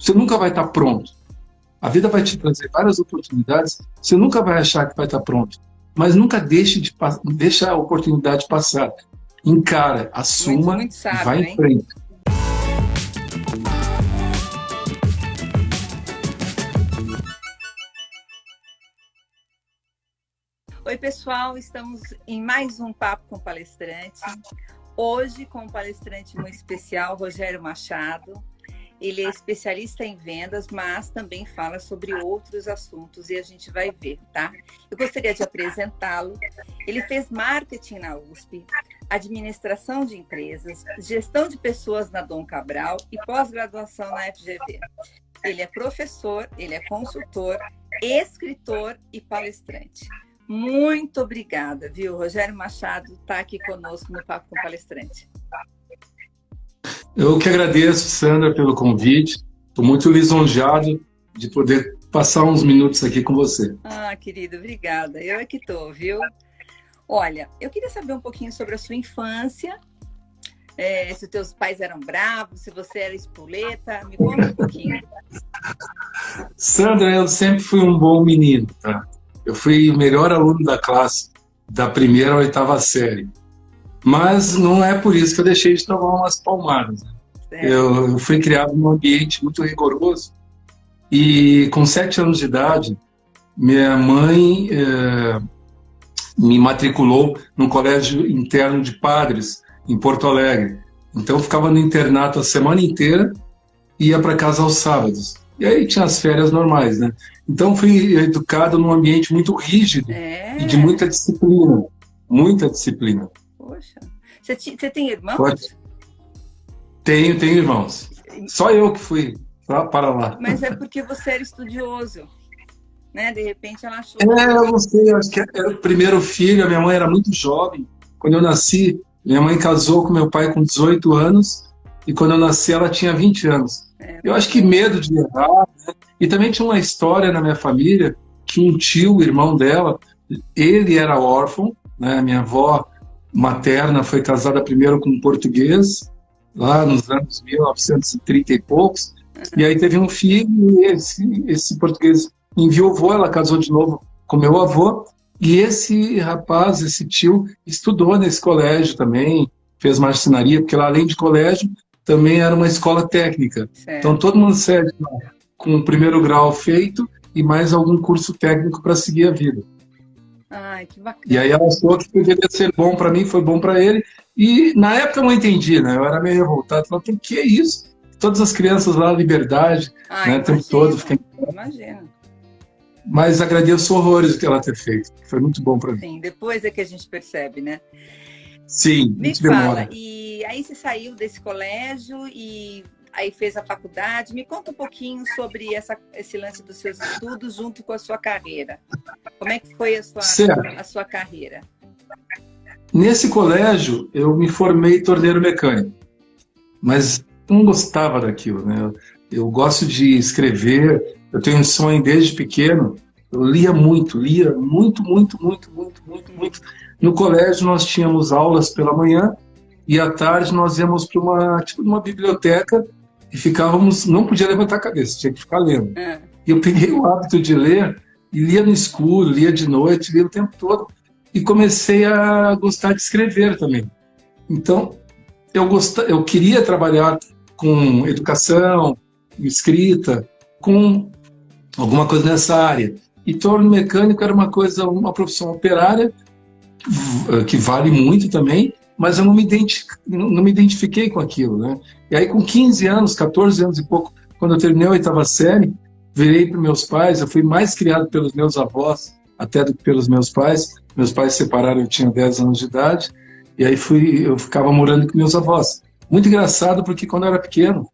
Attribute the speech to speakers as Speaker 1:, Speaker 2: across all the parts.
Speaker 1: Você nunca vai estar pronto. A vida vai te trazer várias oportunidades, você nunca vai achar que vai estar pronto. Mas nunca deixa a oportunidade passar. Encara, assuma
Speaker 2: muito sábio,
Speaker 1: e vai em frente.
Speaker 2: Oi, pessoal, estamos em mais um Papo com Palestrante. Hoje com um palestrante muito especial, Rogério Machado. Ele é especialista em vendas, mas também fala sobre outros assuntos e a gente vai ver, tá? Eu gostaria de apresentá-lo. Ele fez marketing na USP, administração de empresas, gestão de pessoas na Dom Cabral e pós-graduação na FGV. Ele é professor, ele é consultor, escritor e palestrante. Muito obrigada, viu? Rogério Machado está aqui conosco no Papo com Palestrante.
Speaker 1: Eu que agradeço, Sandra, pelo convite. Estou muito lisonjeado de poder passar uns minutos aqui com você.
Speaker 2: Ah, querido, obrigada. Eu é que estou, viu? Olha, eu queria saber um pouquinho sobre a sua infância, se os teus pais eram bravos, se você era espoleta. Me conta um pouquinho.
Speaker 1: Sandra, eu sempre fui um bom menino, tá? Eu fui o melhor aluno da classe, da primeira à oitava série. Mas não é por isso que eu deixei de tomar umas palmadas. Né? Eu fui criado num ambiente muito rigoroso e com 7 anos de idade, minha mãe me matriculou num colégio interno de padres em Porto Alegre. Então eu ficava no internato a semana inteira e ia para casa aos sábados. E aí tinha as férias normais, né? Então fui educado num ambiente muito rígido e de muita disciplina. Muita disciplina.
Speaker 2: Poxa, você tem irmãos?
Speaker 1: Tenho irmãos. Só eu que fui para lá.
Speaker 2: Mas é porque você era estudioso, né? De repente ela achou...
Speaker 1: Eu não sei, acho que era o primeiro filho, a minha mãe era muito jovem. Quando eu nasci, minha mãe casou com meu pai com 18 anos e quando eu nasci ela tinha 20 anos. Eu acho que medo de errar, né? E também tinha uma história na minha família que um tio, irmão dela, ele era órfão, né? Minha avó materna foi casada primeiro com um português, lá nos anos 1930 e poucos, e aí teve um filho, e esse português enviou ela casou de novo com meu avô, e esse rapaz, esse tio, estudou nesse colégio também, fez marcenaria, porque lá além de colégio, também era uma escola técnica. Certo. Então todo mundo segue com o primeiro grau feito e mais algum curso técnico para seguir a vida.
Speaker 2: Ai, que bacana.
Speaker 1: E aí ela achou que poderia ser bom para mim, foi bom para ele. E na época eu não entendi, né? Eu era meio revoltado. Falei, o que é isso? Todas as crianças lá, liberdade, né? O tempo todo.
Speaker 2: Imagina.
Speaker 1: Mas agradeço horrores o que ela ter feito. Foi muito bom para mim.
Speaker 2: Sim, depois é que a gente percebe, né?
Speaker 1: Sim,
Speaker 2: me fala, e aí você saiu desse colégio e aí fez a faculdade. Me conta um pouquinho sobre esse lance dos seus estudos junto com a sua carreira. Como é que foi a sua carreira?
Speaker 1: Nesse colégio, eu me formei torneiro mecânico, mas não gostava daquilo, né? Eu gosto de escrever, eu tenho um sonho desde pequeno, eu lia muito. No colégio nós tínhamos aulas pela manhã e à tarde nós íamos para uma biblioteca e ficávamos, não podia levantar a cabeça, tinha que ficar lendo. E eu peguei o hábito de ler e lia no escuro, lia de noite, lia o tempo todo e comecei a gostar de escrever também. Então eu queria trabalhar com educação, escrita, com alguma coisa nessa área. E torno mecânico era uma profissão operária que vale muito também, mas eu não me identifiquei com aquilo, né? E aí com 15 anos, 14 anos e pouco, quando eu terminei a oitava série, virei para meus pais, eu fui mais criado pelos meus avós até do que pelos meus pais. Meus pais se separaram, eu tinha 10 anos de idade, e aí eu ficava morando com meus avós. Muito engraçado, porque quando eu era pequeno,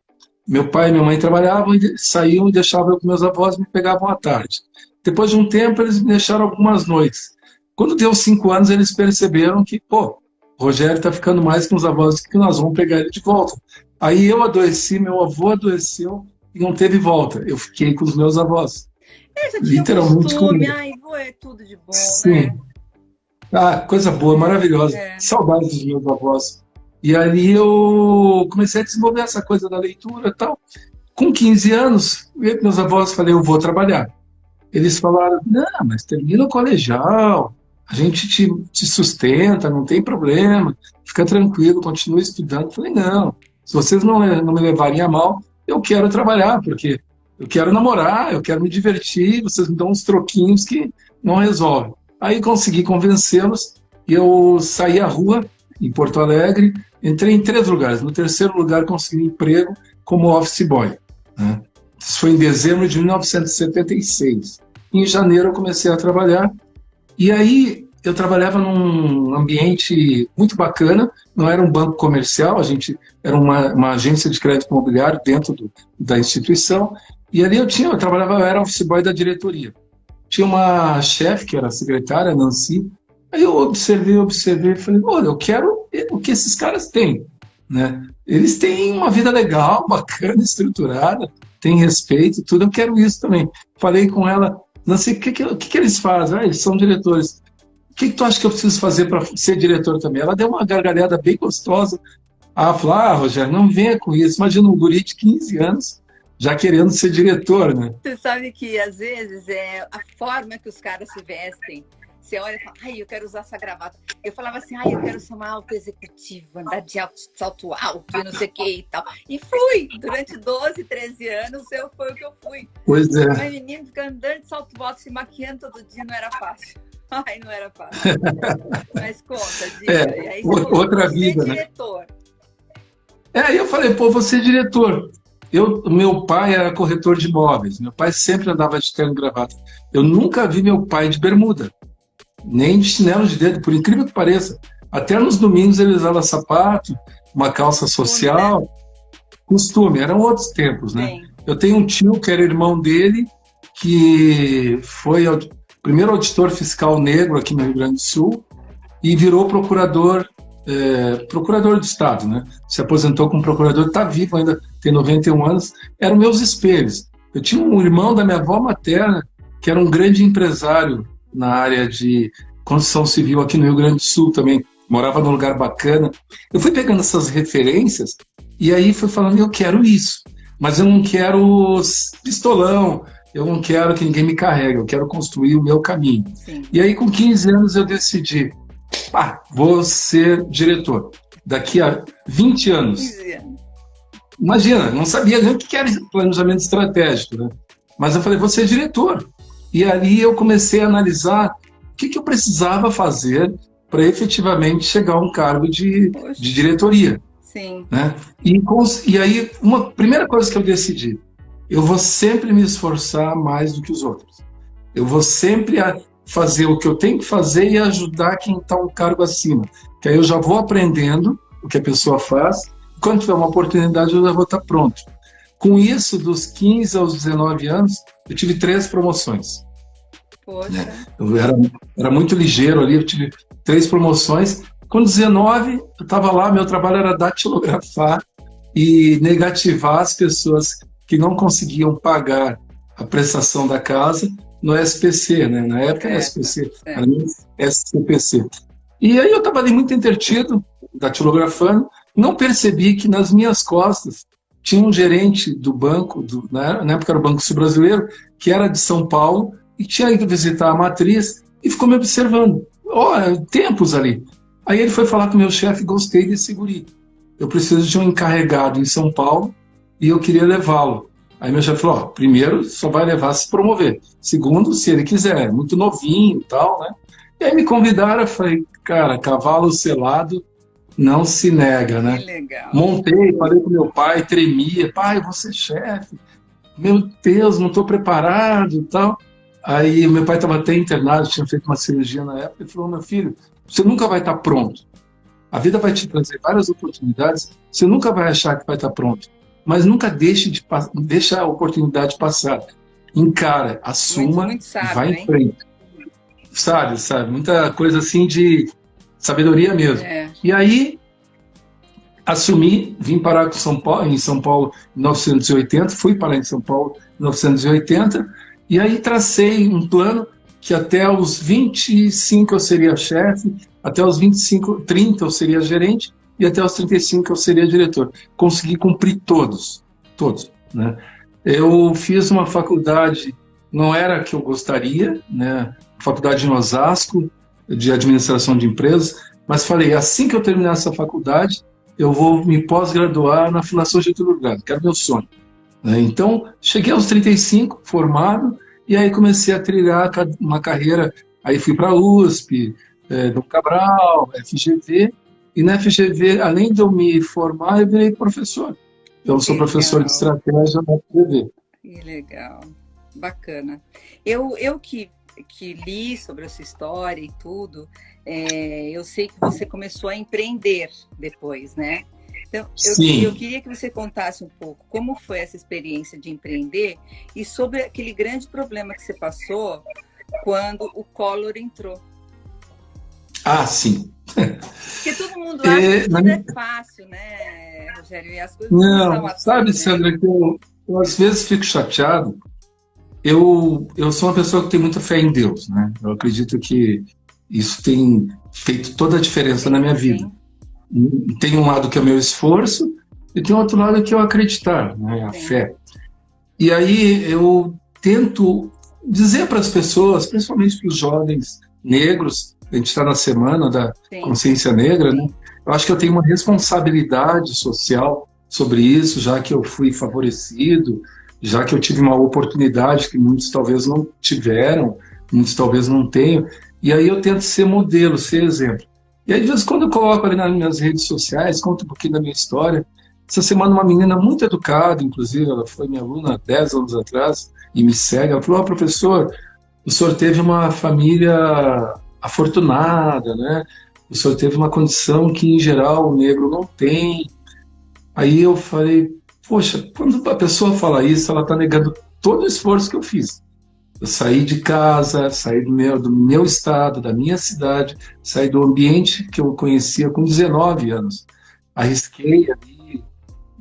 Speaker 1: meu pai e minha mãe trabalhavam, saíam e deixavam eu com meus avós, me pegavam à tarde. Depois de um tempo, eles me deixaram algumas noites. Quando deu 5 anos, eles perceberam que, o Rogério está ficando mais com os avós, que nós vamos pegar ele de volta. Aí eu adoeci, meu avô adoeceu e não teve volta. Eu fiquei com os meus avós.
Speaker 2: Literalmente comigo. Ai, vô, é tudo de bom,
Speaker 1: sim, né? Ah, coisa boa, maravilhosa. Saudades dos meus avós. E ali eu comecei a desenvolver essa coisa da leitura e tal. Com 15 anos, meus avós falei, eu vou trabalhar. Eles falaram, não, mas termina o colegial, a gente te sustenta, não tem problema, fica tranquilo, continua estudando. Eu falei, não, se vocês não me levarem a mal, eu quero trabalhar, porque eu quero namorar, eu quero me divertir, vocês me dão uns troquinhos que não resolvem. Aí consegui convencê-los e eu saí à rua, em Porto Alegre, entrei em 3 lugares. No 3º lugar, consegui emprego como office boy, né? Isso foi em dezembro de 1976. Em janeiro, eu comecei a trabalhar. E aí, eu trabalhava num ambiente muito bacana. Não era um banco comercial, a gente era uma agência de crédito imobiliário dentro da instituição. E ali eu era office boy da diretoria. Tinha uma chefe, que era a secretária, Nancy. Aí eu observei e falei, olha, eu quero o que esses caras têm, né? Eles têm uma vida legal, bacana, estruturada, têm respeito, tudo, eu quero isso também. Falei com ela, Nancy, o que eles fazem? Ah, eles são diretores. O que tu acha que eu preciso fazer para ser diretor também? Ela deu uma gargalhada bem gostosa. Falou, Rogério, não venha com isso. Imagina um guri de 15 anos já querendo ser diretor, né?
Speaker 2: Você sabe que, às vezes, a forma que os caras se vestem. Você olha e fala, eu quero usar essa gravata. Eu falava assim, eu quero ser uma alta executiva, andar de salto alto e não sei o que e tal. E fui. Durante 12, 13 anos, foi o que eu fui.
Speaker 1: Pois é.
Speaker 2: Mas menino ficar andando de salto alto, se maquiando todo dia, não era fácil. Não era fácil. Mas conta, diga. E aí você
Speaker 1: outra vida, né?
Speaker 2: Diretor.
Speaker 1: Aí eu falei, vou ser diretor. Meu pai era corretor de imóveis. Meu pai sempre andava de terno e gravata. Eu nunca vi meu pai de bermuda. Nem de chinelo de dedo, por incrível que pareça. Até nos domingos ele usava sapato, uma calça social, costume, eram outros tempos, né? Sim. Eu tenho um tio que era irmão dele, que foi o primeiro auditor fiscal negro aqui no Rio Grande do Sul e virou procurador do Estado, né? Se aposentou como procurador, está vivo ainda, tem 91 anos, eram meus espelhos. Eu tinha um irmão da minha avó materna, que era um grande empresário na área de construção civil aqui no Rio Grande do Sul também, morava num lugar bacana. Eu fui pegando essas referências e aí fui falando, eu quero isso, mas eu não quero pistolão, eu não quero que ninguém me carregue, eu quero construir o meu caminho. Sim. E aí com 15 anos eu decidi, vou ser diretor. Daqui a 20 anos. Imagina, não sabia nem o que era planejamento estratégico, né? Mas eu falei, vou ser diretor. E ali eu comecei a analisar o que eu precisava fazer para efetivamente chegar a um cargo de diretoria.
Speaker 2: Sim.
Speaker 1: Né? E aí, uma primeira coisa que eu decidi, eu vou sempre me esforçar mais do que os outros. Eu vou sempre fazer o que eu tenho que fazer e ajudar quem está um cargo acima. Que aí eu já vou aprendendo o que a pessoa faz. Quando tiver uma oportunidade, eu já vou estar pronto. Com isso, dos 15 aos 19 anos, eu tive 3 promoções.
Speaker 2: Poxa.
Speaker 1: Eu era muito ligeiro ali, eu tive 3 promoções. Com 19, eu estava lá, meu trabalho era datilografar e negativar as pessoas que não conseguiam pagar a prestação da casa no SPC, né? Na época era SPC, era SCPC. E aí eu estava ali muito entretido, datilografando, não percebi que nas minhas costas tinha um gerente do banco, na época era o Banco Sul Brasileiro, que era de São Paulo, e tinha ido visitar a matriz e ficou me observando. Tempos ali. Aí ele foi falar com o meu chefe, gostei desse guri. Eu preciso de um encarregado em São Paulo e eu queria levá-lo. Aí meu chefe falou, primeiro só vai levar se promover. Segundo, se ele quiser, muito novinho e tal, né? E aí me convidaram, eu falei, cara, cavalo selado não se nega, né?
Speaker 2: Que legal.
Speaker 1: Montei, falei com meu pai, tremia, pai, vou ser chefe. Meu Deus, não estou preparado e tal. Aí meu pai estava até internado, tinha feito uma cirurgia na época, ele falou, meu filho, você nunca vai estar pronto. A vida vai te trazer várias oportunidades, você nunca vai achar que vai estar pronto. Mas nunca deixe a oportunidade passar. Encara, assuma,
Speaker 2: muito sábio,
Speaker 1: vai em frente. Sabe, muita coisa assim de sabedoria mesmo. E aí, assumi, vim parar em São Paulo em 1980, fui parar em São Paulo em 1980, e aí tracei um plano que até os 25 eu seria chefe, até os 30 eu seria gerente, e até os 35 eu seria diretor. Consegui cumprir todos. né? Eu fiz uma faculdade, não era a que eu gostaria, né? Faculdade em Osasco, de administração de empresas, mas falei, assim que eu terminar essa faculdade, eu vou me pós-graduar na Fundação Getúlio Vargas, que era meu sonho, né? Então, cheguei aos 35, formado, e aí comecei a trilhar uma carreira, aí fui para a USP, Dom Cabral, FGV, e na FGV, além de eu me formar, eu virei professor. Então, eu sou professor de estratégia na FGV.
Speaker 2: Que legal, bacana. Eu que li sobre essa história e tudo, eu sei que você começou a empreender depois, né? Então, eu queria que você contasse um pouco como foi essa experiência de empreender e sobre aquele grande problema que você passou quando o Collor entrou.
Speaker 1: Ah, sim.
Speaker 2: Porque todo mundo acha que tudo é fácil, né, Rogério? E as coisas não são assim,
Speaker 1: sabe,
Speaker 2: né?
Speaker 1: Sandra, que eu às vezes fico chateado. Eu sou uma pessoa que tem muita fé em Deus, né? Eu acredito que isso tem feito toda a diferença na minha vida. Tem um lado que é o meu esforço e tem outro lado que é o acreditar, né? A fé. E aí eu tento dizer para as pessoas, principalmente para os jovens negros, a gente está na semana da consciência negra, né? Eu acho que eu tenho uma responsabilidade social sobre isso, já que eu fui favorecido, já que eu tive uma oportunidade que muitos talvez não tiveram, muitos talvez não tenham, e aí eu tento ser modelo, ser exemplo. E aí, de vez em quando, eu coloco ali nas minhas redes sociais, conto um pouquinho da minha história. Essa semana, uma menina muito educada, inclusive, ela foi minha aluna há 10 anos atrás, e me segue, ela falou, professor, o senhor teve uma família afortunada, né? O senhor teve uma condição que, em geral, o negro não tem. Aí eu falei, poxa, quando a pessoa fala isso, ela está negando todo o esforço que eu fiz. Eu saí de casa, saí do meu estado, da minha cidade, saí do ambiente que eu conhecia com 19 anos. Arrisquei ali,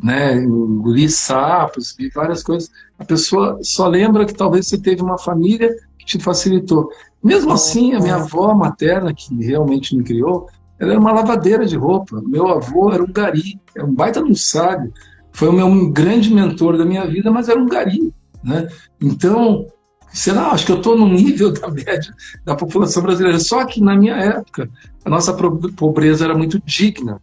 Speaker 1: né, engoli sapos, vi várias coisas. A pessoa só lembra que talvez você teve uma família que te facilitou. Mesmo assim, a minha avó materna, que realmente me criou, ela era uma lavadeira de roupa. Meu avô era um gari, era um baita de um sábio. Foi um grande mentor da minha vida, mas era um gari, né? Então, sei lá, acho que eu estou no nível da média da população brasileira. Só que, na minha época, a nossa pobreza era muito digna,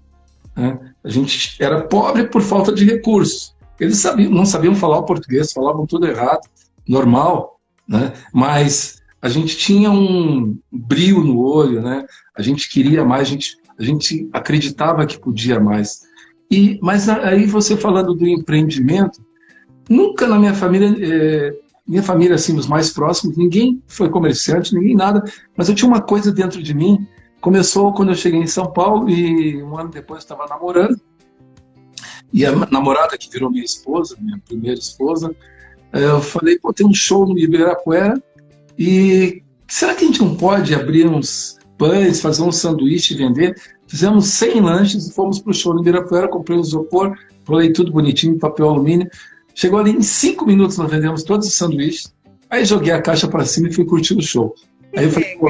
Speaker 1: né? A gente era pobre por falta de recursos. Eles não sabiam falar o português, falavam tudo errado, normal, né? Mas a gente tinha um brilho no olho, né? A gente queria mais, a gente acreditava que podia mais. Mas aí você falando do empreendimento, nunca na minha família, assim, os mais próximos, ninguém foi comerciante, ninguém nada, mas eu tinha uma coisa dentro de mim. Começou quando eu cheguei em São Paulo e um ano depois eu estava namorando, e a namorada que virou minha esposa, minha primeira esposa, eu falei, pô, tem um show no Ibirapuera, e será que a gente não pode abrir uns pães, fazer um sanduíche e vender? Fizemos 100 lanches, fomos para o show no Ibirapuera, comprei um isopor, rolei tudo bonitinho, papel alumínio. Chegou ali em 5 minutos, nós vendemos todos os sanduíches. Aí joguei a caixa para cima e fui curtir o show. Aí eu falei, pô,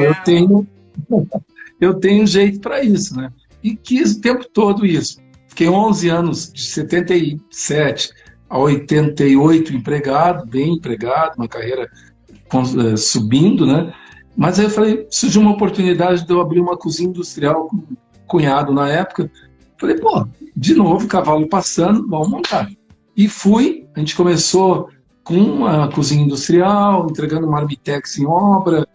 Speaker 1: eu tenho jeito para isso, né? E quis o tempo todo isso. Fiquei 11 anos, de 77 a 88 empregado, bem empregado, uma carreira subindo, né? Mas aí eu falei, surgiu uma oportunidade de eu abrir uma cozinha industrial com um cunhado na época. Falei, pô, de novo, cavalo passando, vamos montar. E a gente começou com uma cozinha industrial, entregando marmitex em obra,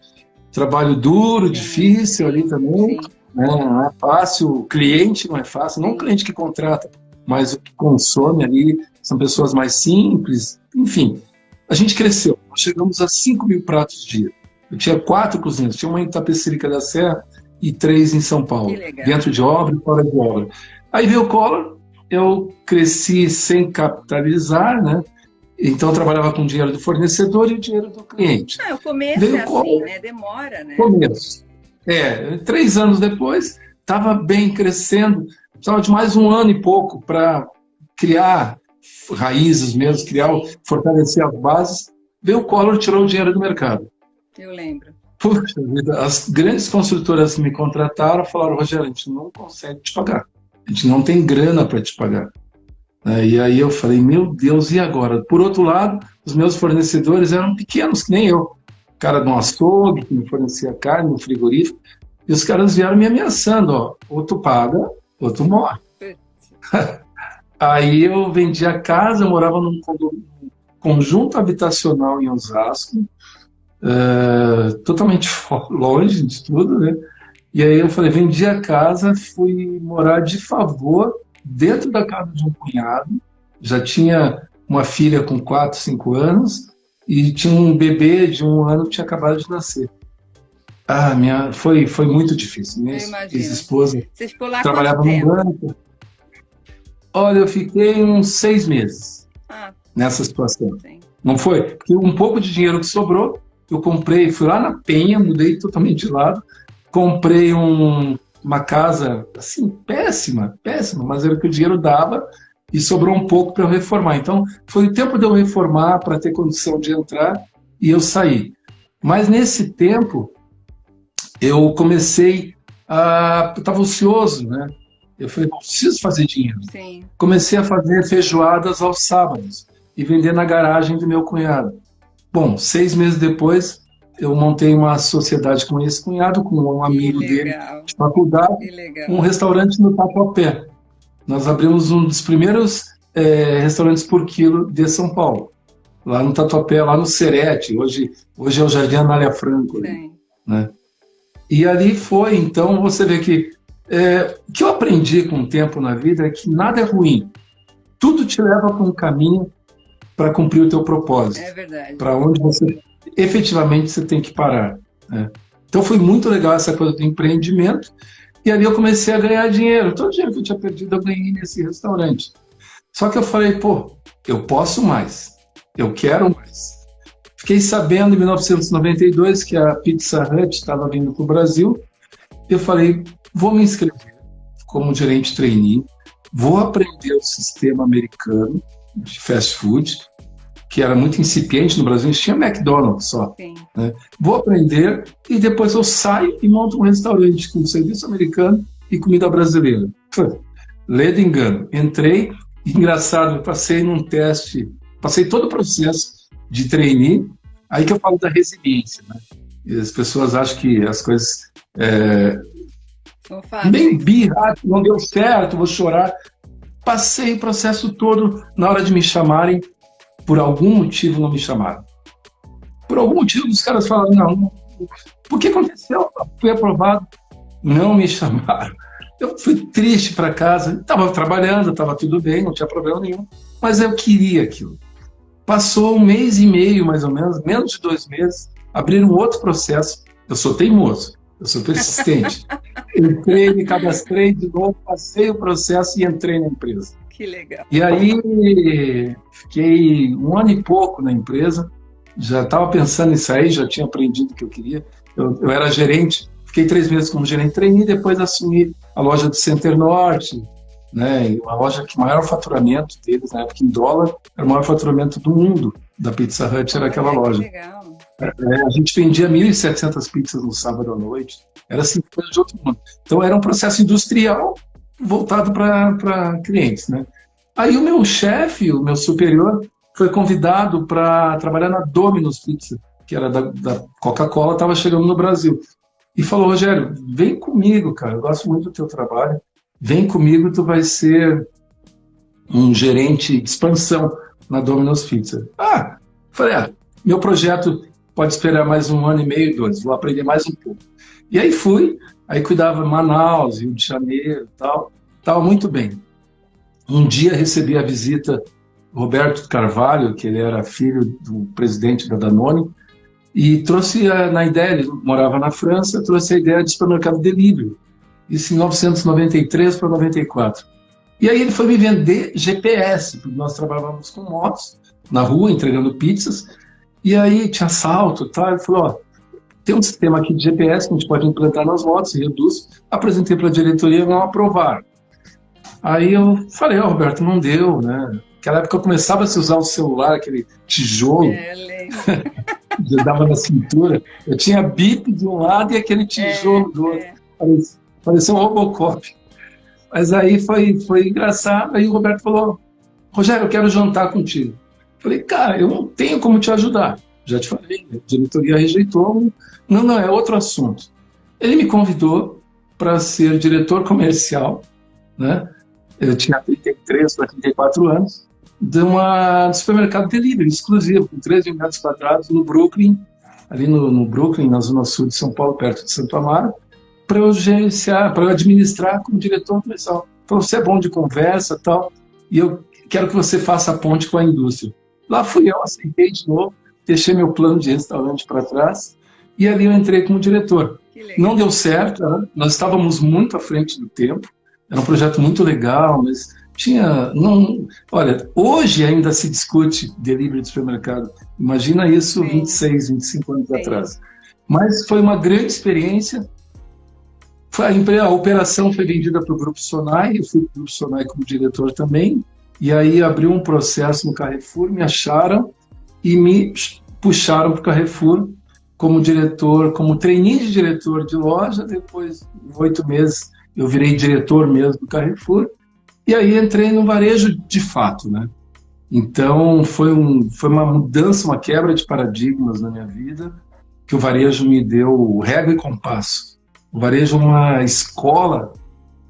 Speaker 1: trabalho duro, difícil ali também, né? Não é fácil, o cliente não é fácil, não o cliente que contrata, mas o que consome ali são pessoas mais simples, enfim. A gente cresceu, nós chegamos a 5.000 pratos dia. Eu tinha 4 cozinhas, tinha uma em Tapecerica da Serra e 3 em São Paulo, dentro de obra e fora de obra. Aí veio o Collor, eu cresci sem capitalizar, né? Então eu trabalhava com o dinheiro do fornecedor e o dinheiro do cliente.
Speaker 2: O começo é assim, né? Demora, né?
Speaker 1: Começo. 3 anos depois, estava bem crescendo, precisava de mais 1 ano e pouco para criar raízes mesmo, fortalecer as bases. Veio o Collor e tirou o dinheiro do mercado.
Speaker 2: Eu lembro.
Speaker 1: Puxa vida, as grandes construtoras que me contrataram falaram, Rogério, a gente não consegue te pagar. A gente não tem grana para te pagar. E aí eu falei, meu Deus, e agora? Por outro lado, os meus fornecedores eram pequenos, que nem eu. O cara de um açougue, que me fornecia carne, no frigorífico, e os caras vieram me ameaçando, ó, ou tu paga, ou tu morre. Aí eu vendi a casa, eu morava num conjunto habitacional em Osasco, totalmente longe de tudo, né? E aí eu falei, vendi a casa, fui morar de favor dentro da casa de um cunhado, já tinha uma filha com 4, 5 anos e tinha um bebê de 1 ano que tinha acabado de nascer. Foi muito difícil. Minha ex-esposa trabalhava no banco. Olha, eu fiquei uns 6 meses nessa situação. Sim. Não foi? Porque um pouco de dinheiro que sobrou, eu comprei, fui lá na Penha, mudei totalmente de lado, comprei uma casa, assim, péssima, mas era o que o dinheiro dava e sobrou um pouco para eu reformar. Então, foi o tempo de eu reformar para ter condição de entrar e eu saí. Mas nesse tempo, eu comecei eu estava ocioso, né? Eu falei, preciso fazer dinheiro.
Speaker 2: Sim.
Speaker 1: Comecei a fazer feijoadas aos sábados e vender na garagem do meu cunhado. Bom, 6 meses depois, eu montei uma sociedade com esse cunhado, com um amigo dele de faculdade, um restaurante no Tatuapé. Nós abrimos um dos primeiros restaurantes por quilo de São Paulo, lá no Tatuapé, lá no Serete, hoje é o Jardim Anália Franco. Ali, né? E ali foi, então, você vê que o que eu aprendi com o tempo na vida é que nada é ruim. Tudo te leva para um caminho para cumprir o teu propósito.
Speaker 2: É verdade.
Speaker 1: Para onde você efetivamente você tem que parar. Né? Então foi muito legal essa coisa do empreendimento. E ali eu comecei a ganhar dinheiro. Todo o dinheiro que eu tinha perdido eu ganhei nesse restaurante. Só que eu falei, eu posso mais. Eu quero mais. Fiquei sabendo em 1992 que a Pizza Hut estava vindo para o Brasil. Eu falei, vou me inscrever como gerente trainee, vou aprender o sistema americano de fast food, que era muito incipiente no Brasil, a gente tinha McDonald's só. Né? Vou aprender e depois eu saio e monto um restaurante com serviço americano e comida brasileira. Lê de engano. Entrei, engraçado, eu passei num teste, passei todo o processo de trainee, aí que eu falo da resiliência. Né? E as pessoas acham que as coisas... bem birra, não deu certo, vou chorar. Passei o processo todo, na hora de me chamarem, por algum motivo não me chamaram. Por algum motivo os caras falaram, não, por que aconteceu? Fui aprovado, não me chamaram. Eu fui triste para casa, estava trabalhando, estava tudo bem, não tinha problema nenhum, mas eu queria aquilo. Passou 1 mês e meio, mais ou menos de 2 meses, abriram outro processo, eu sou teimoso, eu sou persistente. Entrei, me cadastrei de novo, passei o processo e entrei na empresa.
Speaker 2: Que legal.
Speaker 1: E aí, fiquei 1 ano e pouco na empresa, já estava pensando em sair, já tinha aprendido o que eu queria. Eu era gerente, fiquei 3 meses como gerente trainee, depois assumi a loja do Center Norte, né, uma loja que o maior faturamento deles, na época em dólar, era o maior faturamento do mundo da Pizza Hut, era aquela loja.
Speaker 2: Legal.
Speaker 1: A gente vendia 1.700 pizzas no sábado à noite, era assim, coisa de outro mundo. Então era um processo industrial voltado para clientes, né? Aí o meu chefe, o meu superior, foi convidado para trabalhar na Domino's Pizza, que era da Coca-Cola, estava chegando no Brasil. E falou, Rogério, vem comigo, cara, eu gosto muito do teu trabalho, vem comigo, tu vai ser um gerente de expansão na Domino's Pizza. Falei, meu projeto pode esperar mais 1 ano e meio, 2, vou aprender mais um pouco. E aí fui, aí cuidava Manaus, Rio de Janeiro e tal, estava muito bem. Um dia recebi a visita do Roberto Carvalho, que ele era filho do presidente da Danone, e trouxe na ideia, ele morava na França, trouxe a ideia de supermercado delivery, isso em 1993 para 94. E aí ele foi me vender GPS, porque nós trabalhávamos com motos, na rua, entregando pizzas, e aí tinha assalto e tal, ele falou, tem um sistema aqui de GPS que a gente pode implantar nas motos, reduz, apresentei para a diretoria, não aprovaram. Aí eu falei, Roberto, não deu, né? Naquela época eu começava a se usar o celular, aquele tijolo, que dava na cintura, eu tinha bip de um lado e aquele tijolo do outro, parecia um Robocop. Mas aí foi engraçado, aí o Roberto falou, Rogério, eu quero jantar contigo. Falei, cara, eu não tenho como te ajudar. Já te falei, a diretoria rejeitou. Não, é outro assunto. Ele me convidou para ser diretor comercial, né? Eu tinha 33 para 34 anos, de um supermercado delivery exclusivo, com 13 metros quadrados, no Brooklyn, ali no Brooklyn, na zona sul de São Paulo, perto de Santo Amaro, para eu gerenciar, para eu administrar como diretor comercial. Falou, você é bom de conversa e tal, e eu quero que você faça a ponte com a indústria. Lá fui eu, aceitei de novo, deixei meu plano de restaurante para trás, e ali eu entrei como diretor. Não deu certo, né? Nós estávamos muito à frente do tempo, era um projeto muito legal, mas olha, hoje ainda se discute delivery de supermercado. Imagina isso 26, 25 anos atrás. Mas foi uma grande experiência. A operação foi vendida para o Grupo Sonai, eu fui para o Grupo Sonai como diretor também, e aí abriu um processo no Carrefour, me acharam e me puxaram para o Carrefour como diretor, como trainee de diretor de loja. Depois, em 8 meses, eu virei diretor mesmo do Carrefour, e aí entrei no varejo de fato, né? Então, foi uma mudança, uma quebra de paradigmas na minha vida, que o varejo me deu régua e compasso. O varejo é uma escola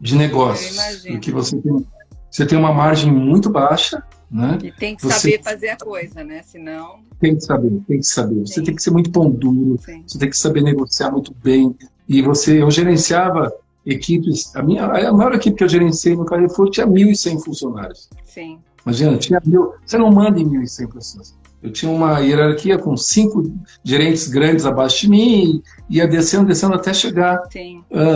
Speaker 1: de negócios, porque você tem uma margem muito baixa, né?
Speaker 2: E tem que saber fazer a coisa, né? Senão...
Speaker 1: Tem que saber. Sim. Você tem que ser muito pão duro, você tem que saber negociar muito bem. E eu gerenciava equipes, a maior equipe que eu gerenciei no Carrefour tinha 1.100 funcionários.
Speaker 2: Sim.
Speaker 1: Imagina, você não manda em 1.100 pessoas. Eu tinha uma hierarquia com 5 gerentes grandes abaixo de mim e ia descendo até chegar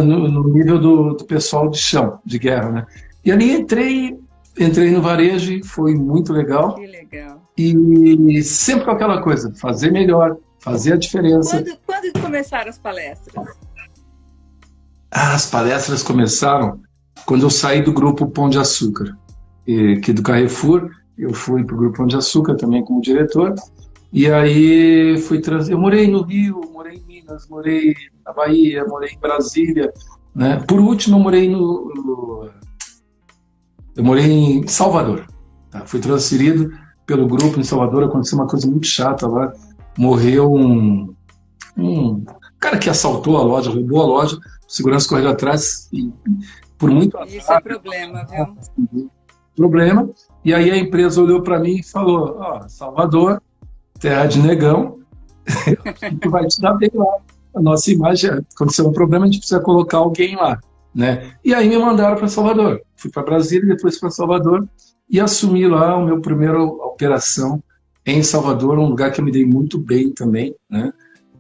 Speaker 1: no nível do pessoal de chão, de guerra, né? E ali entrei no varejo e foi muito legal.
Speaker 2: Que legal.
Speaker 1: E sempre com aquela coisa, fazer melhor, fazer a diferença.
Speaker 2: Quando começaram as palestras?
Speaker 1: As palestras começaram quando eu saí do grupo Pão de Açúcar, que do Carrefour. Eu fui para o Grupo Pão de Açúcar também como diretor, e aí eu morei no Rio, morei em Minas, morei na Bahia, morei em Brasília, né? Por último, eu morei em Salvador, tá? Fui transferido pelo grupo em Salvador. Aconteceu uma coisa muito chata lá, morreu um cara que assaltou a loja, roubou a loja, o segurança correu atrás e por muito azar,
Speaker 2: isso é problema, viu?
Speaker 1: Problema. E aí a empresa olhou para mim e falou, Salvador, terra de negão, que vai te dar bem lá. A nossa imagem, aconteceu um problema, a gente precisa colocar alguém lá, né? E aí me mandaram para Salvador. Fui para Brasília, depois para Salvador, e assumi lá o meu primeiro operação em Salvador, um lugar que eu me dei muito bem também, né?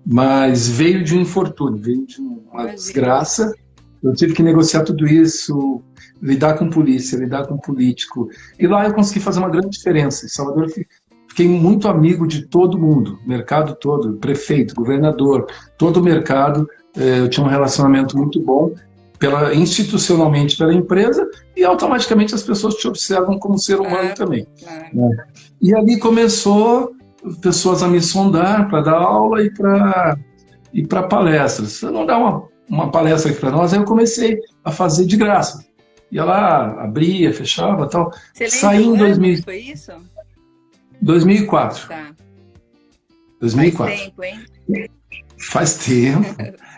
Speaker 1: Mas veio de um infortúnio, veio de uma desgraça. Eu tive que negociar tudo isso, lidar com polícia, lidar com político. E lá eu consegui fazer uma grande diferença. Em Salvador eu fiquei muito amigo de todo mundo, mercado todo, prefeito, governador, todo o mercado. Eu tinha um relacionamento muito bom, institucionalmente pela empresa, e automaticamente as pessoas te observam como ser humano também. Né? E ali começou pessoas a me sondar para dar aula e para palestras. Você não dá uma palestra aqui para nós? Aí eu comecei a fazer de graça. Ia lá, abria, fechava e tal.
Speaker 2: Você
Speaker 1: saí em 2000.
Speaker 2: Foi isso?
Speaker 1: 2004.
Speaker 2: Tá.
Speaker 1: 2004.
Speaker 2: Faz tempo, hein?
Speaker 1: Faz tempo.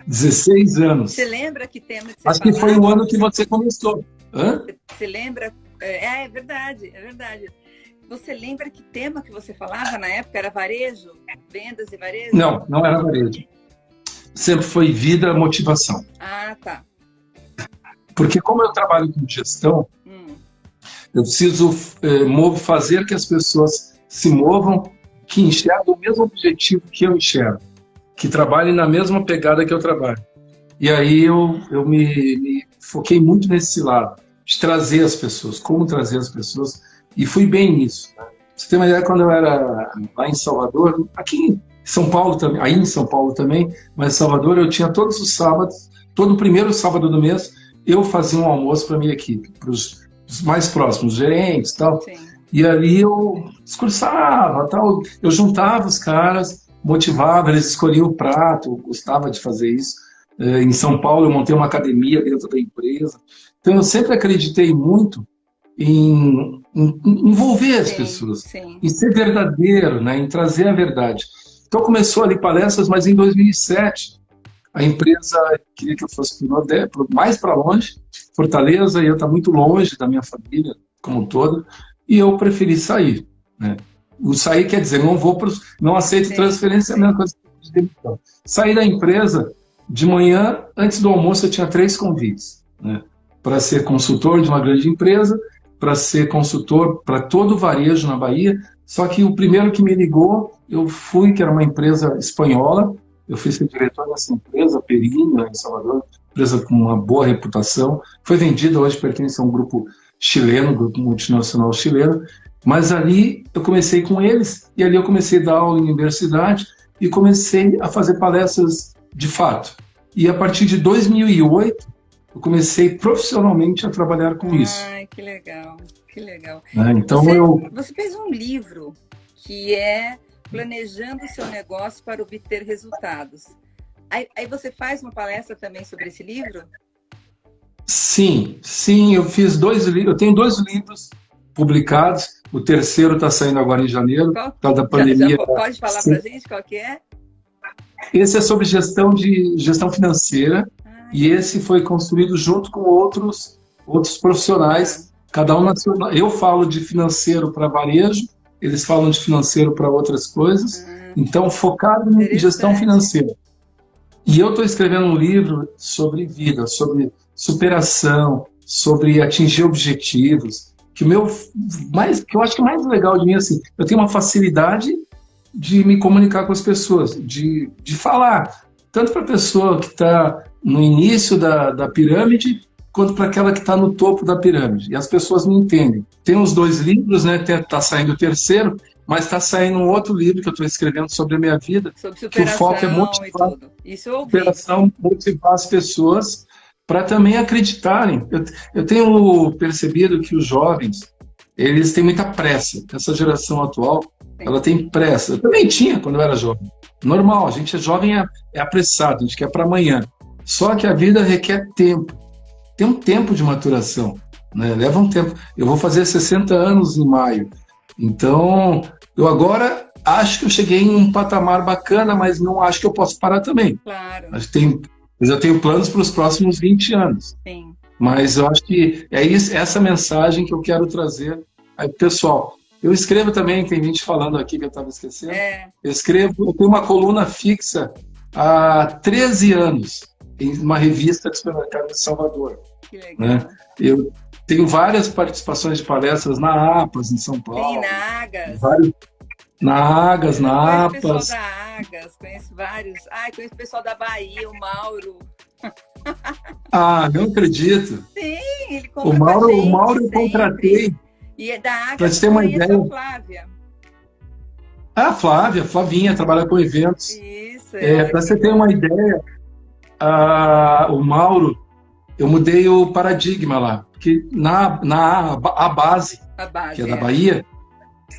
Speaker 1: 16 anos.
Speaker 2: Você lembra que tema que você
Speaker 1: Acho que foi o ano que você começou. Hã?
Speaker 2: Você lembra? É verdade, é verdade. Você lembra que tema que você falava na época? Era varejo? Vendas e varejo?
Speaker 1: Não era varejo. Sempre foi vida, motivação.
Speaker 2: Ah, tá.
Speaker 1: Porque como eu trabalho com gestão, eu preciso fazer que as pessoas se movam, que enxergam o mesmo objetivo que eu enxergo, que trabalhem na mesma pegada que eu trabalho. E aí eu me foquei muito nesse lado, de trazer as pessoas, como trazer as pessoas, e fui bem nisso. Né? Você tem uma ideia, quando eu era lá em Salvador, aqui em São Paulo também, aí em São Paulo também, mas em Salvador eu tinha todos os sábados, todo o primeiro sábado do mês, eu fazia um almoço para a minha equipe, para os mais próximos, gerentes e tal.
Speaker 2: Sim.
Speaker 1: E ali eu discursava, tal, eu juntava os caras, motivava, eles escolhiam o prato, eu gostava de fazer isso. Em São Paulo eu montei uma academia dentro da empresa. Então eu sempre acreditei muito em envolver as pessoas, em ser verdadeiro, né, em trazer a verdade. Então começou ali palestras, mas em 2007 a empresa queria que eu fosse para o Nordeste, mais para longe, Fortaleza, e eu estava muito longe da minha família como um todo, e eu preferi sair. Né? O sair quer dizer, não aceito transferência, é a mesma coisa que de demissão. Saí da empresa, de manhã, antes do almoço, eu tinha 3 convites, né? Para ser consultor de uma grande empresa, para ser consultor para todo o varejo na Bahia, só que o primeiro que me ligou, eu fui, que era uma empresa espanhola, eu fui ser diretor dessa empresa, Perinha, em Salvador, empresa com uma boa reputação, foi vendida, hoje pertence a um grupo chileno, grupo multinacional chileno, mas ali eu comecei com eles, e ali eu comecei a dar aula em universidade, e comecei a fazer palestras de fato. E a partir de 2008, eu comecei profissionalmente a trabalhar com isso.
Speaker 2: Ai, que legal, que legal.
Speaker 1: Então
Speaker 2: você fez um livro que é Planejando o seu negócio para obter resultados. Aí você faz uma palestra também sobre esse livro?
Speaker 1: Sim, eu fiz 2 livros, eu tenho 2 livros publicados, o terceiro está saindo agora em janeiro, por causa da pandemia.
Speaker 2: Já pode falar para a gente qual que é?
Speaker 1: Esse é sobre gestão financeira, e esse foi construído junto com outros profissionais, cada um nacional. Eu falo de financeiro para varejo, eles falam de financeiro para outras coisas, então focado em gestão financeira. E eu estou escrevendo um livro sobre vida, sobre superação, sobre atingir objetivos, que eu acho que o mais legal de mim é assim, eu tenho uma facilidade de me comunicar com as pessoas, de falar, tanto para a pessoa que está no início da pirâmide, quanto para aquela que está no topo da pirâmide. E as pessoas me entendem. Tem os 2 livros, né? Está saindo o terceiro, mas está saindo um outro livro que eu estou escrevendo sobre a minha vida,
Speaker 2: sobre superação,
Speaker 1: que o foco é motivar as pessoas para também acreditarem. Eu tenho percebido que os jovens, eles têm muita pressa. Essa geração atual, ela tem pressa. Eu também tinha quando eu era jovem. Normal, a gente é jovem, é apressado, a gente quer para amanhã. Só que a vida requer tempo. Tem um tempo de maturação, né? Leva um tempo. Eu vou fazer 60 anos em maio. Então, eu agora acho que eu cheguei em um patamar bacana, mas não acho que eu posso parar também.
Speaker 2: Claro.
Speaker 1: Eu já tenho planos para os próximos 20 anos.
Speaker 2: Sim.
Speaker 1: Mas eu acho que é essa mensagem que eu quero trazer aí, pessoal. Eu escrevo também, tem gente falando aqui que eu estava esquecendo. Eu tenho uma coluna fixa há 13 anos em uma revista de supermercado de Salvador.
Speaker 2: Que legal.
Speaker 1: Né? Eu tenho várias participações de palestras na APAS, em São Paulo.
Speaker 2: Tem na Agas.
Speaker 1: Na Agas, na APAS.
Speaker 2: Conheço o pessoal da Agas, conheço vários. Conheço o pessoal da Bahia, o Mauro.
Speaker 1: Não acredito.
Speaker 2: Sim, ele
Speaker 1: o Mauro eu contratei.
Speaker 2: E é da Agas,
Speaker 1: para você ter uma ideia.
Speaker 2: A Flávia.
Speaker 1: Flavinha, trabalha com eventos.
Speaker 2: Isso.
Speaker 1: Para você ter uma ideia, o Mauro, eu mudei o paradigma lá, porque a base, que é da Bahia,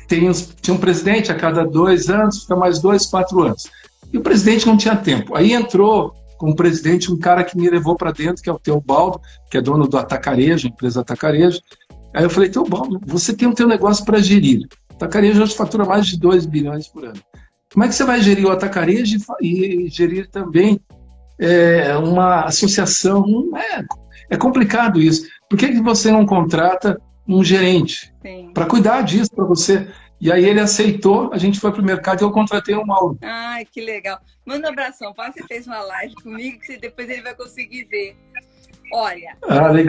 Speaker 1: tinha um presidente a cada 2 anos, fica mais 2, 4 anos. E o presidente não tinha tempo. Aí entrou como presidente um cara que me levou para dentro, que é o Teobaldo, que é dono do Atacarejo, empresa Atacarejo. Aí eu falei, Teobaldo, você tem o teu negócio para gerir. O Atacarejo hoje fatura mais de 2 bilhões por ano. Como é que você vai gerir o Atacarejo e gerir também uma associação? É complicado isso. Por que você não contrata um gerente para cuidar disso para você? E aí ele aceitou, a gente foi para o mercado e eu contratei o Mauro.
Speaker 2: Ai, que legal. Manda um abração. Você fez uma live comigo que depois ele vai conseguir ver. Olha,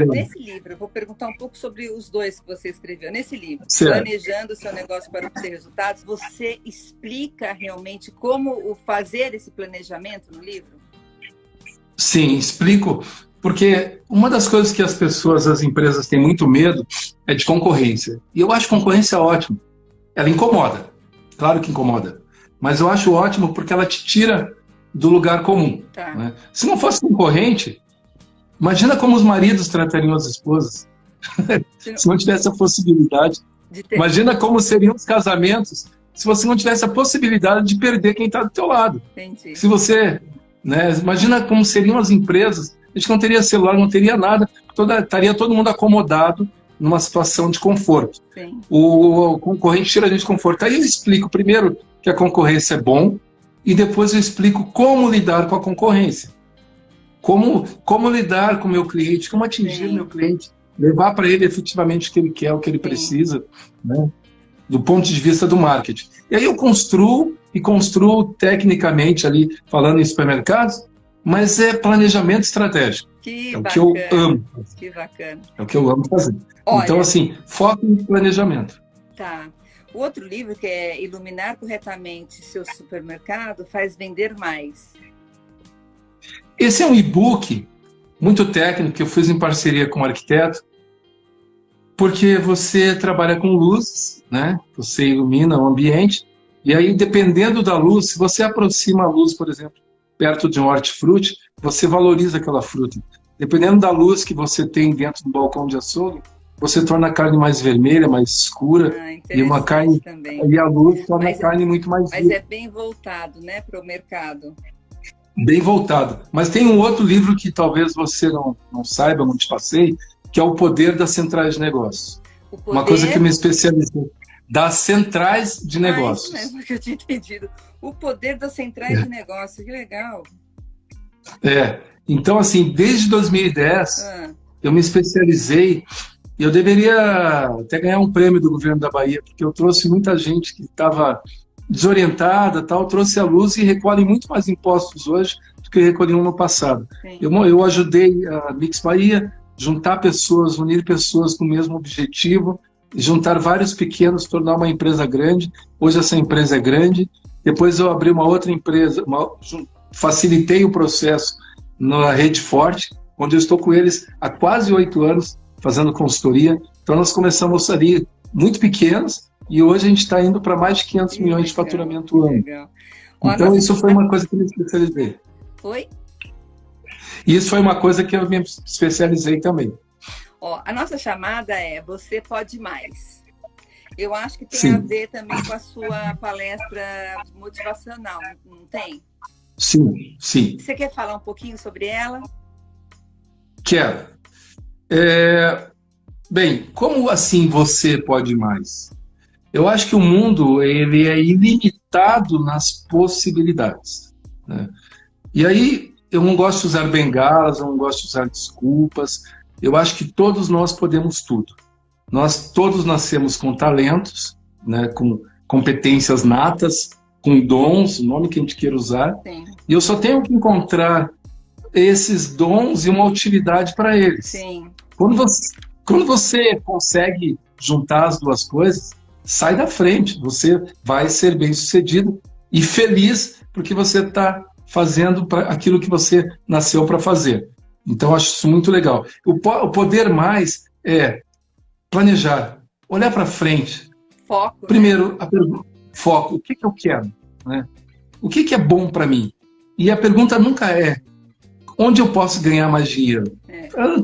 Speaker 2: nesse livro, eu vou perguntar um pouco sobre os 2 que você escreveu. Nesse livro, Planejando o seu negócio para obter resultados, você explica realmente como fazer esse planejamento no livro? Sim, explico. Porque uma das coisas que as empresas têm muito medo é de concorrência. E eu acho concorrência ótima. Ela incomoda, claro que incomoda. Mas eu acho ótimo porque ela te tira do lugar comum. Né? Se não fosse concorrente, imagina como os maridos tratariam as esposas. Se não tivesse a possibilidade. Imagina como seriam os casamentos se você não tivesse a possibilidade de perder quem está do teu lado. Entendi.
Speaker 1: Se você, imagina como seriam as empresas. A gente não teria celular, não teria nada. Estaria todo mundo acomodado numa situação de conforto.
Speaker 2: Sim.
Speaker 1: O concorrente tira a gente de conforto. Aí eu explico primeiro que a concorrência é bom e depois eu explico como lidar com a concorrência. Como lidar com o meu cliente, como atingir o meu cliente, levar para ele efetivamente o que ele quer, o que ele precisa, né, do ponto de vista do marketing. E aí eu construo tecnicamente ali, falando em supermercados, mas é planejamento estratégico.
Speaker 2: Que
Speaker 1: é o
Speaker 2: bacana,
Speaker 1: que eu amo.
Speaker 2: Que bacana.
Speaker 1: É o que eu amo fazer.
Speaker 2: Olha,
Speaker 1: então, assim, foco em planejamento.
Speaker 2: Tá. O outro livro, que é Iluminar Corretamente Seu Supermercado, faz vender mais.
Speaker 1: Esse é um e-book muito técnico que eu fiz em parceria com um arquiteto, porque você trabalha com luzes, né? Você ilumina o ambiente, e aí, dependendo da luz, se você aproxima a luz, por exemplo, perto de um hortifruti, você valoriza aquela fruta. Dependendo da luz que você tem dentro do balcão de açougue, você torna a carne mais vermelha, mais escura, e uma carne também. E a luz torna a carne muito mais viva.
Speaker 2: Mas é bem voltado, né, para o mercado.
Speaker 1: Bem voltado. Mas tem um outro livro que talvez você não saiba, não te passei, que é O Poder das Centrais de Negócios. Uma coisa que eu me especializei. Das centrais de negócios.
Speaker 2: Isso mesmo que eu tinha entendido. O poder das centrais de negócios, que legal.
Speaker 1: Então, assim, desde 2010, eu me especializei. Eu deveria até ganhar um prêmio do governo da Bahia, porque eu trouxe muita gente que estava desorientada, trouxe a luz e recolhem muito mais impostos hoje do que recolhiam no passado. Eu ajudei a Mix Bahia, juntar pessoas, unir pessoas com o mesmo objetivo, juntar vários pequenos, tornar uma empresa grande. Hoje essa empresa é grande. Depois eu abri uma outra empresa, facilitei o processo na Rede Forte, onde eu estou com eles há quase 8 anos, fazendo consultoria. Então nós começamos ali muito pequenos e hoje a gente está indo para mais de 500 milhões de faturamento ano. Então isso foi uma coisa que eu me especializei.
Speaker 2: Foi?
Speaker 1: Isso foi uma coisa que eu me especializei também.
Speaker 2: A nossa chamada é Você Pode Mais. Eu acho que tem a ver também com a sua palestra motivacional, não tem?
Speaker 1: Sim.
Speaker 2: Você quer falar um pouquinho sobre ela?
Speaker 1: Quero. Bem, como assim você pode mais? Eu acho que o mundo ele é ilimitado nas possibilidades, né? E aí eu não gosto de usar bengalas, eu não gosto de usar desculpas. Eu acho que todos nós podemos tudo. Nós todos nascemos com talentos, né, com competências natas, com dons, o nome que a gente queira usar.
Speaker 2: Sim.
Speaker 1: E eu só tenho que encontrar esses dons e uma utilidade para eles.
Speaker 2: Sim.
Speaker 1: Quando você consegue juntar as duas coisas, sai da frente. Você vai ser bem-sucedido e feliz porque você está fazendo aquilo que você nasceu para fazer. Então, eu acho isso muito legal. O poder mais é planejar, olhar para frente.
Speaker 2: Foco.
Speaker 1: Primeiro, a pergunta, foco. O que eu quero? Né? O que é bom para mim? E a pergunta nunca é onde eu posso ganhar mais dinheiro.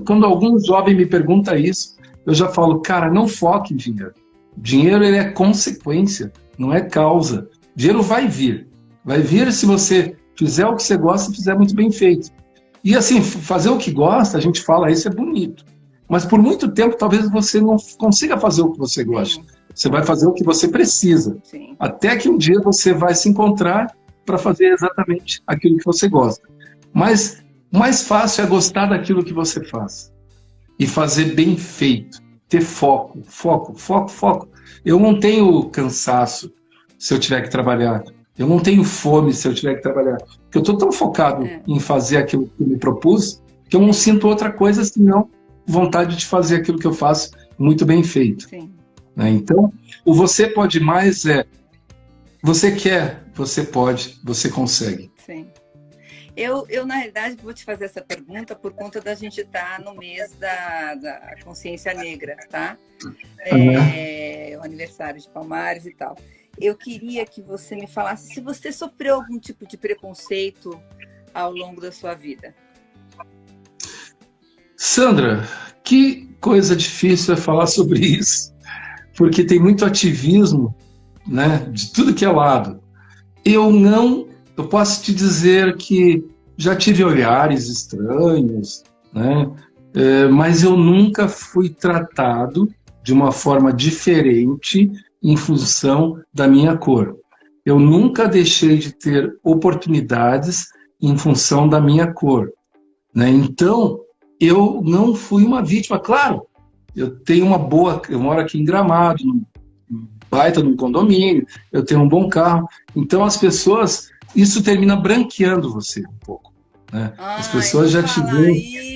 Speaker 1: Quando algum jovem me pergunta isso, eu já falo, cara, não foque em dinheiro. Dinheiro ele é consequência, não é causa. Dinheiro vai vir. Vai vir se você fizer o que você gosta e fizer muito bem feito. E assim, fazer o que gosta, a gente fala, isso é bonito. Mas por muito tempo, talvez você não consiga fazer o que você gosta. Você vai fazer o que você precisa.
Speaker 2: Sim.
Speaker 1: Até que um dia você vai se encontrar para fazer exatamente aquilo que você gosta. Mas o mais fácil é gostar daquilo que você faz. E fazer bem feito. Ter foco. Eu não tenho cansaço se eu tiver que trabalhar. Eu não tenho fome se eu tiver que trabalhar. Porque eu estou tão focado em fazer aquilo que eu me propus, que eu não sinto outra coisa senão vontade de fazer aquilo que eu faço muito bem feito.
Speaker 2: Sim.
Speaker 1: Então, o você pode mais você quer, você pode, você consegue.
Speaker 2: Sim. Eu, na realidade, vou te fazer essa pergunta por conta da gente estar no mês da consciência negra, tá? O aniversário de Palmares e tal. Eu queria que você me falasse se você sofreu algum tipo de preconceito ao longo da sua vida.
Speaker 1: Sandra, que coisa difícil é falar sobre isso, porque tem muito ativismo, né, de tudo que é lado. Eu posso te dizer que já tive olhares estranhos, né? mas eu nunca fui tratado de uma forma diferente em função da minha cor. Eu nunca deixei de ter oportunidades em função da minha cor, né? Então, eu não fui uma vítima. Claro, eu moro aqui em Gramado, num baita num condomínio, eu tenho um bom carro. Então, as pessoas, isso termina branqueando você um pouco, né? As pessoas já te veem...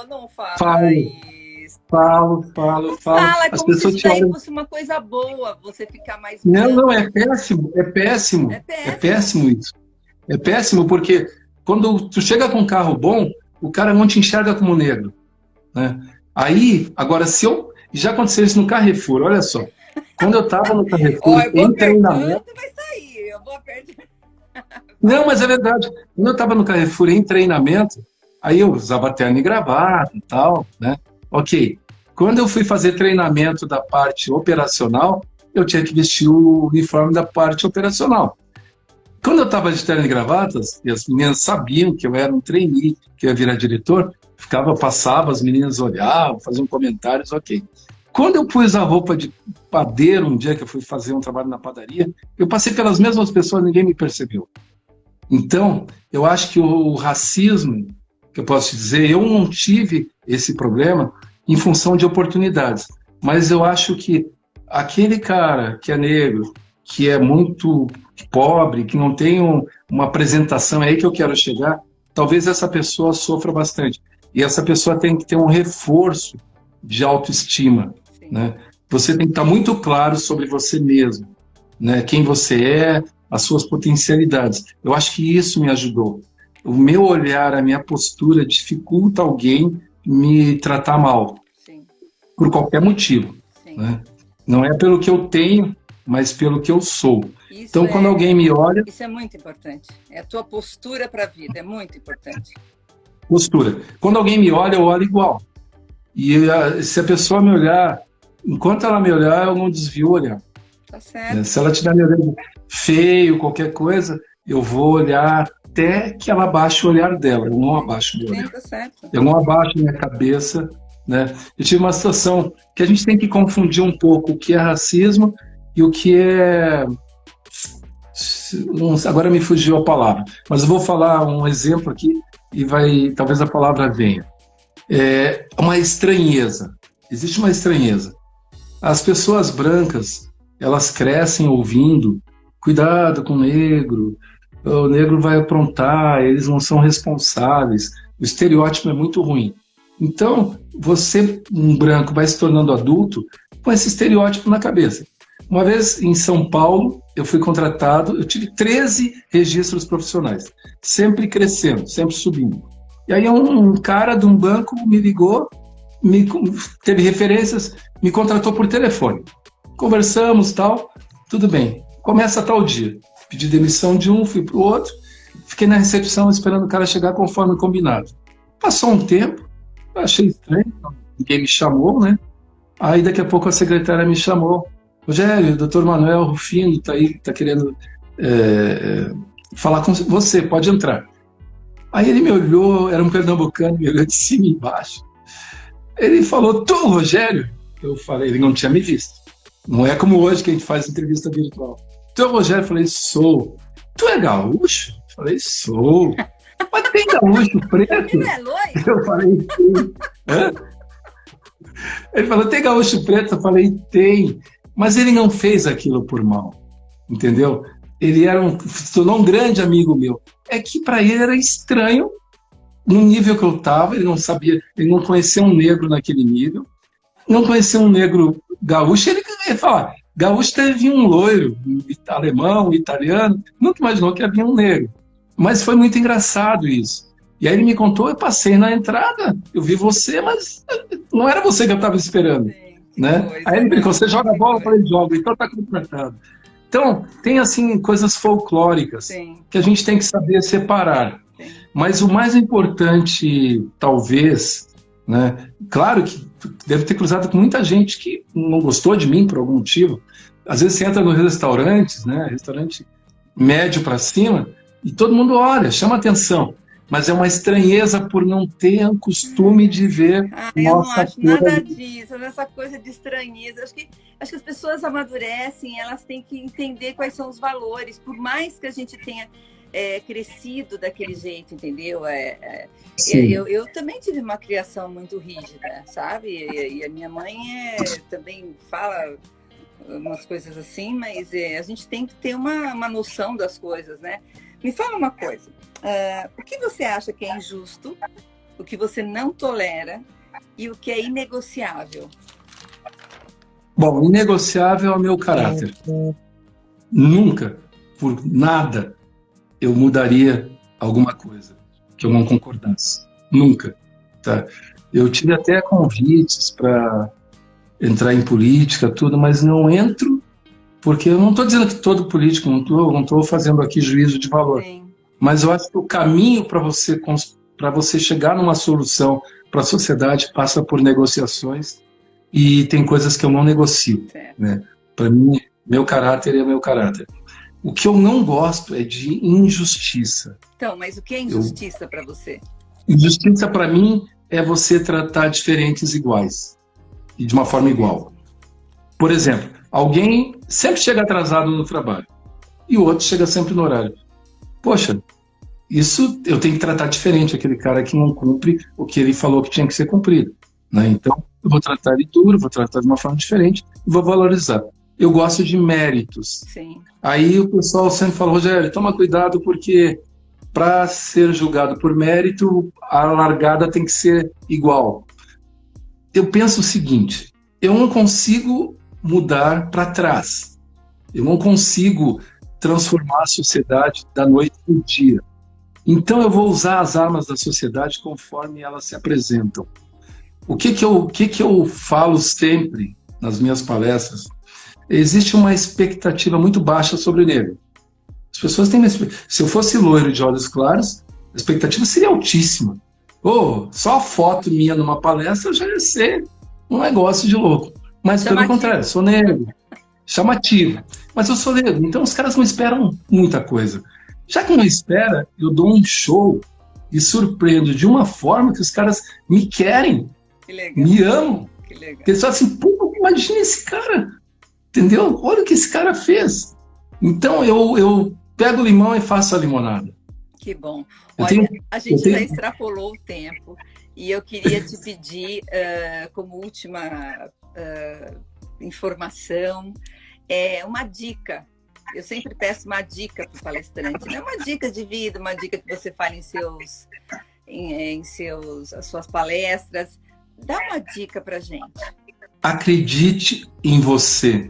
Speaker 2: Não fala isso.
Speaker 1: Falo.
Speaker 2: Fala,
Speaker 1: as
Speaker 2: como
Speaker 1: pessoas
Speaker 2: se isso daí
Speaker 1: olham...
Speaker 2: fosse uma coisa boa, você ficar mais...
Speaker 1: Não, é péssimo. É péssimo isso. É péssimo porque quando tu chega com um carro bom, o cara não te enxerga como negro, né? Aí, agora, já aconteceu isso no Carrefour, olha só. Quando eu estava no Carrefour, em treinamento...
Speaker 2: vai sair, eu vou perder.
Speaker 1: Não, mas é verdade. Quando eu estava no Carrefour em treinamento, aí eu usava terno e gravata e tal, né? Ok. Quando eu fui fazer treinamento da parte operacional, eu tinha que vestir o uniforme da parte operacional. Quando eu estava de terno e gravatas, e as meninas sabiam que eu era um trainee, que eu ia virar diretor, passava, as meninas olhavam, faziam comentários, ok. Quando eu pus a roupa de padeiro, um dia que eu fui fazer um trabalho na padaria, eu passei pelas mesmas pessoas, ninguém me percebeu. Então, eu acho que o racismo, que eu posso dizer, eu não tive esse problema em função de oportunidades, mas eu acho que aquele cara que é negro, que é muito pobre, que não tem uma apresentação, é aí que eu quero chegar, talvez essa pessoa sofra bastante. E essa pessoa tem que ter um reforço de autoestima, né? Você tem que estar muito claro sobre você mesmo, né? Quem você é, as suas potencialidades. Eu acho que isso me ajudou. O meu olhar, a minha postura dificulta alguém me tratar mal. Sim. Por qualquer motivo. Né? Não é pelo que eu tenho, mas pelo que eu sou. Então, quando alguém me olha...
Speaker 2: Isso é muito importante. É a tua postura para a vida, é muito importante.
Speaker 1: Postura. Quando alguém me olha, eu olho igual. E se a pessoa me olhar, enquanto ela me olhar, eu não desvio o olhar.
Speaker 2: Tá certo.
Speaker 1: Se ela estiver me olhando feio, qualquer coisa, eu vou olhar até que ela abaixe o olhar dela. Eu não abaixo o meu olhar.
Speaker 2: Tá certo.
Speaker 1: Eu não abaixo minha cabeça, né? Eu tive uma situação que a gente tem que confundir um pouco o que é racismo e o que é... Agora me fugiu a palavra, mas eu vou falar um exemplo aqui e talvez a palavra venha. É uma estranheza. Existe uma estranheza. As pessoas brancas, elas crescem ouvindo: cuidado com o negro vai aprontar, eles não são responsáveis. O estereótipo é muito ruim. Então, você, um branco, vai se tornando adulto com esse estereótipo na cabeça. Uma vez, em São Paulo, eu fui contratado, eu tive 13 registros profissionais, sempre crescendo, sempre subindo. E aí um cara de um banco me ligou, teve referências, me contratou por telefone. Conversamos, tal, tudo bem. Começa tal dia. Pedi demissão de um, fui para o outro, fiquei na recepção esperando o cara chegar conforme combinado. Passou um tempo, eu achei estranho, ninguém me chamou, né? Aí daqui a pouco a secretária me chamou. Rogério, o doutor Manuel Rufino está aí, está querendo falar com você, pode entrar. Aí ele me olhou, era um pernambucano, me olhou de cima e embaixo. Ele falou: tu, Rogério? Eu falei, ele não tinha me visto. Não é como hoje que a gente faz entrevista virtual. Tu é o Rogério? Eu falei, sou. Tu é gaúcho? Eu falei, sou. Mas tem gaúcho preto?
Speaker 2: Ele é loiro?
Speaker 1: Eu falei, sim. Ele falou, tem gaúcho preto? Eu falei, tem. Mas ele não fez aquilo por mal, entendeu? Ele se tornou um grande amigo meu. É que para ele era estranho, no nível que eu estava, ele não sabia, ele não conhecia um negro naquele nível, não conhecia um negro gaúcho, ele ia falar, gaúcho deve vir um loiro, um alemão, um italiano, nunca imaginou que havia um negro. Mas foi muito engraçado isso. E aí ele me contou, eu passei na entrada, eu vi você, mas não era você que eu estava esperando. Né? Aí ele brincou, você joga bola? Eu falei, jogo, então tá contratado. Então, tem assim coisas folclóricas que a gente tem que saber separar. Mas o mais importante, talvez, né? Claro que deve ter cruzado com muita gente que não gostou de mim por algum motivo. Às vezes você entra nos restaurantes, né? Restaurante médio para cima, e todo mundo olha, chama atenção. mas é uma estranheza por não ter o costume de ver
Speaker 2: eu não acho nada disso, nessa coisa de estranheza. Acho que as pessoas amadurecem, elas têm que entender quais são os valores, por mais que a gente tenha crescido daquele jeito, entendeu? Eu também tive uma criação muito rígida, sabe? E a minha mãe também fala umas coisas assim, mas a gente tem que ter uma noção das coisas, né? Me fala uma coisa, o que você acha que é injusto, o que você não tolera e o que é inegociável?
Speaker 1: Bom, inegociável é o meu caráter. Nunca, por nada, eu mudaria alguma coisa que eu não concordasse. Nunca. Tá? Eu tive até convites para entrar em política, tudo, mas não entro porque eu não estou dizendo que todo político, não estou fazendo aqui juízo de valor. Sim. Mas eu acho que o caminho para você chegar numa solução para a sociedade passa por negociações e tem coisas que eu não negocio. Né? Para mim, meu caráter é meu caráter. O que eu não gosto é de injustiça.
Speaker 2: Então, mas o que é injustiça para você?
Speaker 1: Injustiça para mim é você tratar diferentes iguais e de uma forma igual. Por exemplo, alguém sempre chega atrasado no trabalho e o outro chega sempre no horário. Poxa, isso eu tenho que tratar diferente aquele cara que não cumpre o que ele falou que tinha que ser cumprido. Né? Então, eu vou tratar ele duro, vou tratar de uma forma diferente e vou valorizar. Eu gosto de méritos.
Speaker 2: Sim.
Speaker 1: Aí o pessoal sempre fala, Rogério, toma cuidado porque para ser julgado por mérito, a largada tem que ser igual. Eu penso o seguinte, eu não consigo mudar para trás. Eu não consigo transformar a sociedade da noite para o dia. Então eu vou usar as armas da sociedade conforme elas se apresentam. O que eu falo sempre nas minhas palestras? Existe uma expectativa muito baixa sobre o negro. As pessoas têm... Se eu fosse loiro de olhos claros, a expectativa seria altíssima. Só a foto minha numa palestra já ia ser um negócio de louco. Mas pelo contrário, sou negro. Chamativo. Mas eu sou negro, então os caras não esperam muita coisa. Já que não espera, eu dou um show e surpreendo de uma forma que os caras me querem, me amam. Que legal. Porque eles falam assim, pô, imagina esse cara. Entendeu? Olha o que esse cara fez. Então eu pego o limão e faço a limonada.
Speaker 2: Que bom. Olha, a gente já extrapolou o tempo e eu queria te pedir, como última informação, uma dica. Eu sempre peço uma dica para o palestrante. Não é uma dica de vida, uma dica que você fala em as suas palestras. Dá uma dica para a gente.
Speaker 1: Acredite em você.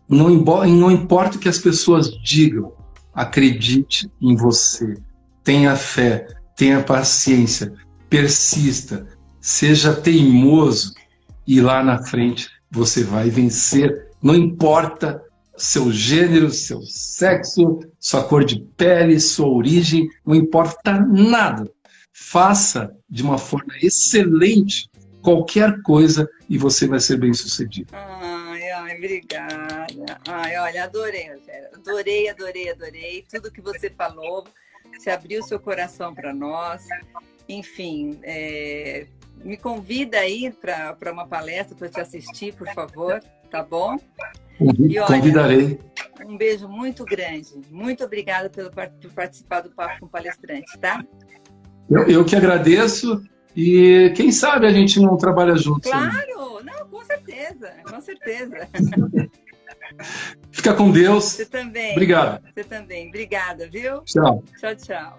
Speaker 1: Não importa o que as pessoas digam, acredite em você. Tenha fé, tenha paciência, persista, seja teimoso e lá na frente você vai vencer. Não importa seu gênero, seu sexo, sua cor de pele, sua origem, não importa nada. Faça de uma forma excelente qualquer coisa e você vai ser bem-sucedido.
Speaker 2: Obrigada. Olha, adorei, Rogério. Adorei tudo que você falou. Você abriu seu coração para nós. Enfim, me convida aí para uma palestra para te assistir, por favor, tá bom?
Speaker 1: E, olha, convidarei.
Speaker 2: Um beijo muito grande. Muito obrigada por participar do Papo com Palestrante, tá?
Speaker 1: Eu que agradeço. E quem sabe a gente não trabalha junto.
Speaker 2: Claro! Não, com certeza. Com certeza.
Speaker 1: Fica com Deus.
Speaker 2: Você também.
Speaker 1: Obrigado.
Speaker 2: Você também. Obrigada, viu?
Speaker 1: Tchau.
Speaker 2: Tchau, tchau.